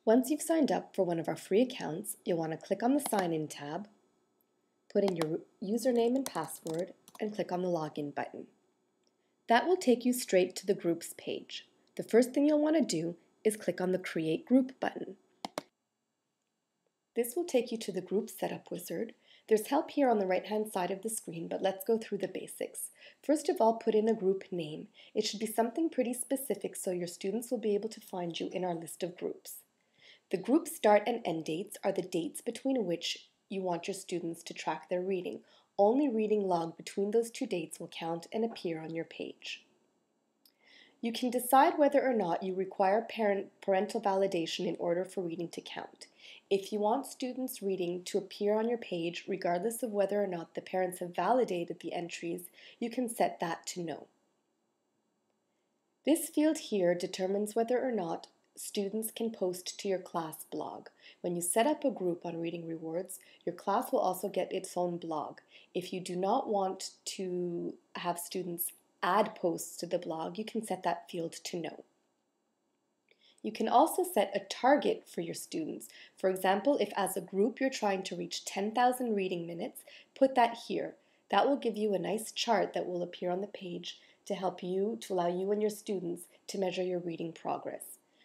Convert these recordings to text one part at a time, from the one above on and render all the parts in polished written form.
Once you've signed up for one of our free accounts, you'll want to click on the Sign In tab, put in your username and password, and click on the Login button. That will take you straight to the Groups page. The first thing you'll want to do is click on the Create Group button. This will take you to the Group Setup wizard. There's help here on the right-hand side of the screen, but let's go through the basics. First of all, put in a group name. It should be something pretty specific so your students will be able to find you in our list of groups. The group start and end dates are the dates between which you want your students to track their reading. Only reading logged between those two dates will count and appear on your page. You can decide whether or not you require parental validation in order for reading to count. If you want students' reading to appear on your page, regardless of whether or not the parents have validated the entries, you can set that to no. This field here determines whether or not students can post to your class blog. When you set up a group on Reading Rewards, your class will also get its own blog. If you do not want to have students add posts to the blog, you can set that field to no. You can also set a target for your students. For example, if as a group you're trying to reach 10,000 reading minutes, put that here. That will give you a nice chart that will appear on the page to allow you and your students to measure your reading progress.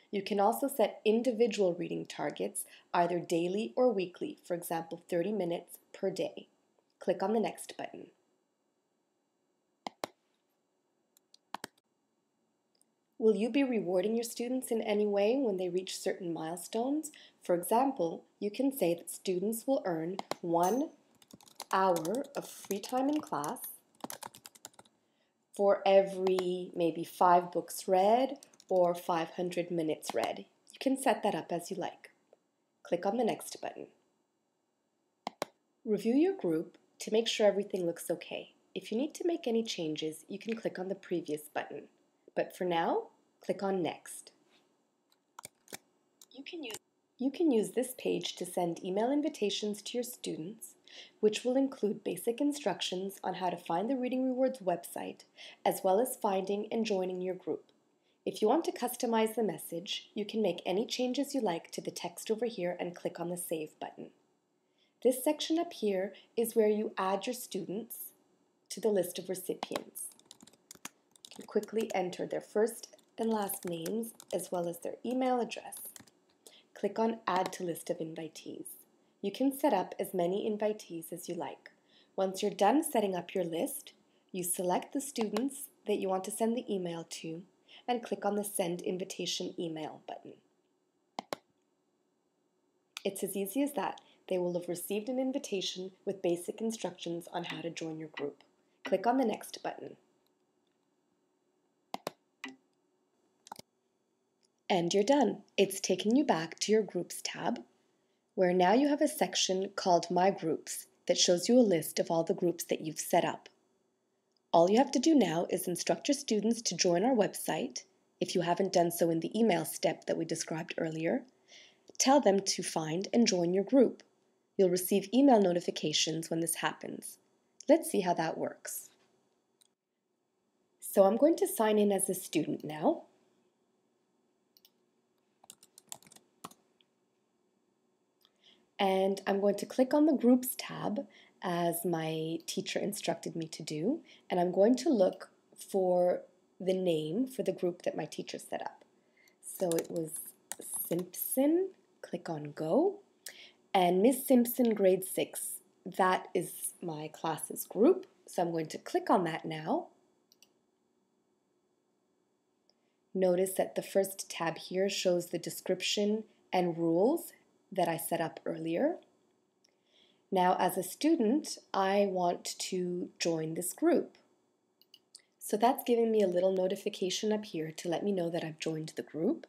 You can also set individual reading targets, either daily or weekly, for example, 30 minutes per day. Click on the Next button. Will you be rewarding your students in any way when they reach certain milestones? For example, you can say that students will earn 1 hour of free time in class for every maybe 5 books read or 500 minutes read. You can set that up as you like. Click on the Next button. Review your group to make sure everything looks okay. If you need to make any changes, you can click on the Previous button. But for now, click on Next. You can use this page to send email invitations to your students, which will include basic instructions on how to find the Reading Rewards website, as well as finding and joining your group. If you want to customize the message, you can make any changes you like to the text over here and click on the Save button. This section up here is where you add your students to the list of recipients. You can quickly enter their first and last names as well as their email address. Click on Add to List of Invitees. You can set up as many invitees as you like. Once you're done setting up your list, you select the students that you want to send the email to and click on the Send Invitation Email button. It's as easy as that. They will have received an invitation with basic instructions on how to join your group. Click on the Next button. And you're done. It's taking you back to your Groups tab, where now you have a section called My Groups that shows you a list of all the groups that you've set up. All you have to do now is instruct your students to join our website, if you haven't done so in the email step that we described earlier. Tell them to find and join your group. You'll receive email notifications when this happens. Let's see how that works. So I'm going to sign in as a student now. And I'm going to click on the Groups tab as my teacher instructed me to do, and I'm going to look for the name for the group that my teacher set up. So it was Simpson. Click on Go, and Miss Simpson grade 6, that is my class's group, so I'm going to click on that now. Notice that the first tab here shows the description and rules that I set up earlier. Now as a student, I want to join this group. So that's giving me a little notification up here to let me know that I've joined the group.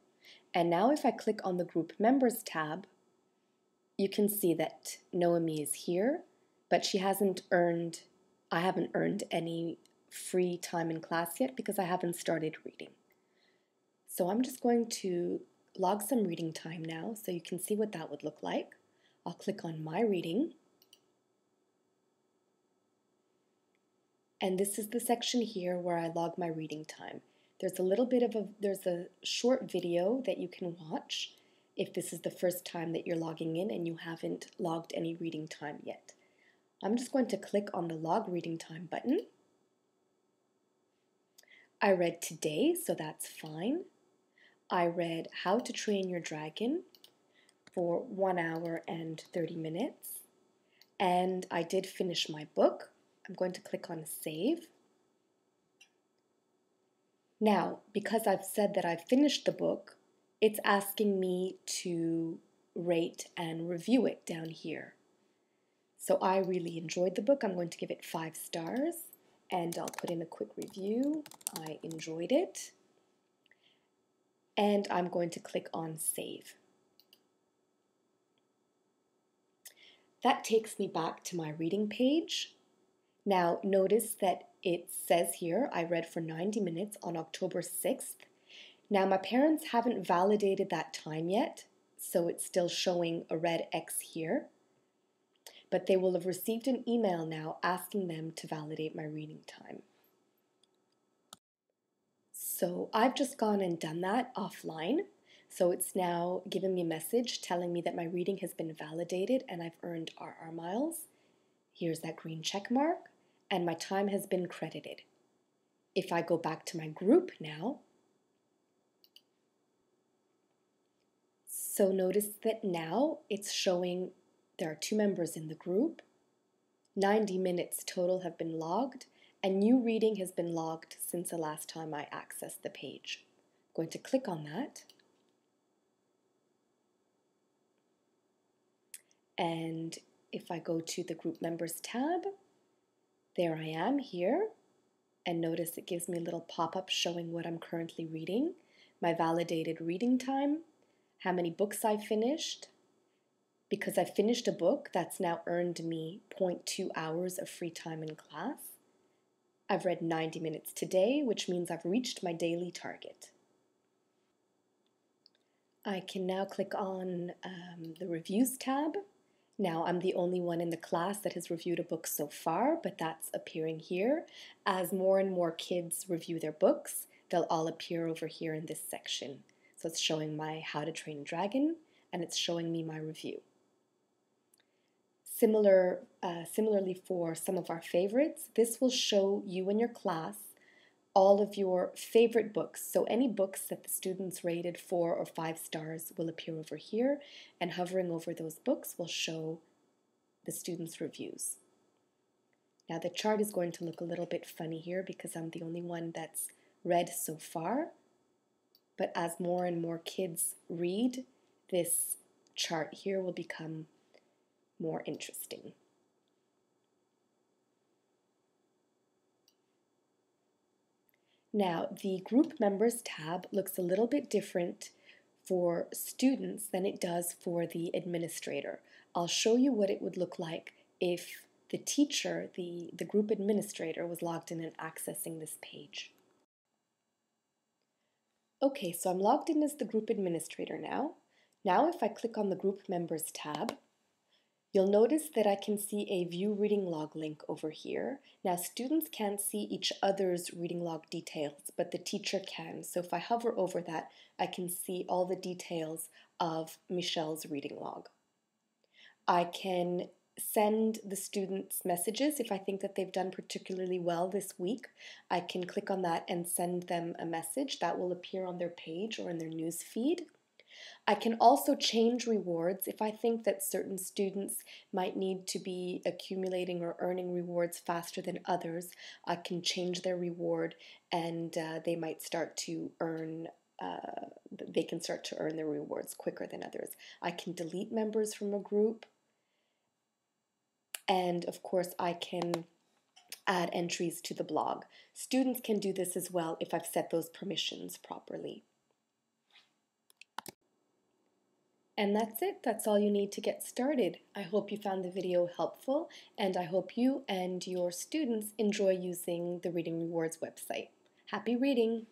And now if I click on the Group Members tab, you can see that Noemi is here, but I haven't earned any free time in class yet because I haven't started reading. So I'm just going to log some reading time now so you can see what that would look like. I'll click on My Reading. And this is the section here where I log my reading time. There's a short video that you can watch if this is the first time that you're logging in and you haven't logged any reading time yet. I'm just going to click on the log reading time button. I read today, so that's fine. I read How to Train Your Dragon for 1 hour and 30 minutes. And I did finish my book. I'm going to click on Save. Now, because I've said that I've finished the book, it's asking me to rate and review it down here. So I really enjoyed the book. I'm going to give it 5 stars, and I'll put in a quick review. I enjoyed it. And I'm going to click on Save. That takes me back to my reading page. Now, notice that it says here, I read for 90 minutes on October 6th. Now, my parents haven't validated that time yet, so it's still showing a red X here. But they will have received an email now asking them to validate my reading time. So I've just gone and done that offline. So it's now giving me a message telling me that my reading has been validated and I've earned RR miles. Here's that green check mark, and my time has been credited. If I go back to my group now, so notice that now it's showing there are 2 members in the group, 90 minutes total have been logged, and new reading has been logged since the last time I accessed the page. I'm going to click on that. And if I go to the Group Members tab, there I am here. And notice it gives me a little pop-up showing what I'm currently reading, my validated reading time, how many books I finished. Because I finished a book, that's now earned me 0.2 hours of free time in class. I've read 90 minutes today, which means I've reached my daily target. I can now click on the Reviews tab. Now, I'm the only one in the class that has reviewed a book so far, but that's appearing here. As more and more kids review their books, they'll all appear over here in this section. So it's showing my How to Train a Dragon, and it's showing me my review. Similarly for some of our favorites, this will show you and your class all of your favorite books. So any books that the students rated 4 or 5 stars will appear over here, and hovering over those books will show the students' reviews. Now the chart is going to look a little bit funny here because I'm the only one that's read so far, but as more and more kids read, this chart here will become more interesting. Now, the Group Members tab looks a little bit different for students than it does for the administrator. I'll show you what it would look like if the teacher, the group administrator, was logged in and accessing this page. Okay, so I'm logged in as the group administrator now. Now, if I click on the Group Members tab, you'll notice that I can see a View Reading Log link over here. Now, students can't see each other's reading log details, but the teacher can. So if I hover over that, I can see all the details of Michelle's reading log. I can send the students messages if I think that they've done particularly well this week. I can click on that and send them a message that will appear on their page or in their news feed. I can also change rewards if I think that certain students might need to be accumulating or earning rewards faster than others. I can change their reward and they might start to earn their rewards quicker than others. I can delete members from a group, and of course I can add entries to the blog. Students can do this as well if I've set those permissions properly. And that's it. That's all you need to get started. I hope you found the video helpful, and I hope you and your students enjoy using the Reading Rewards website. Happy reading!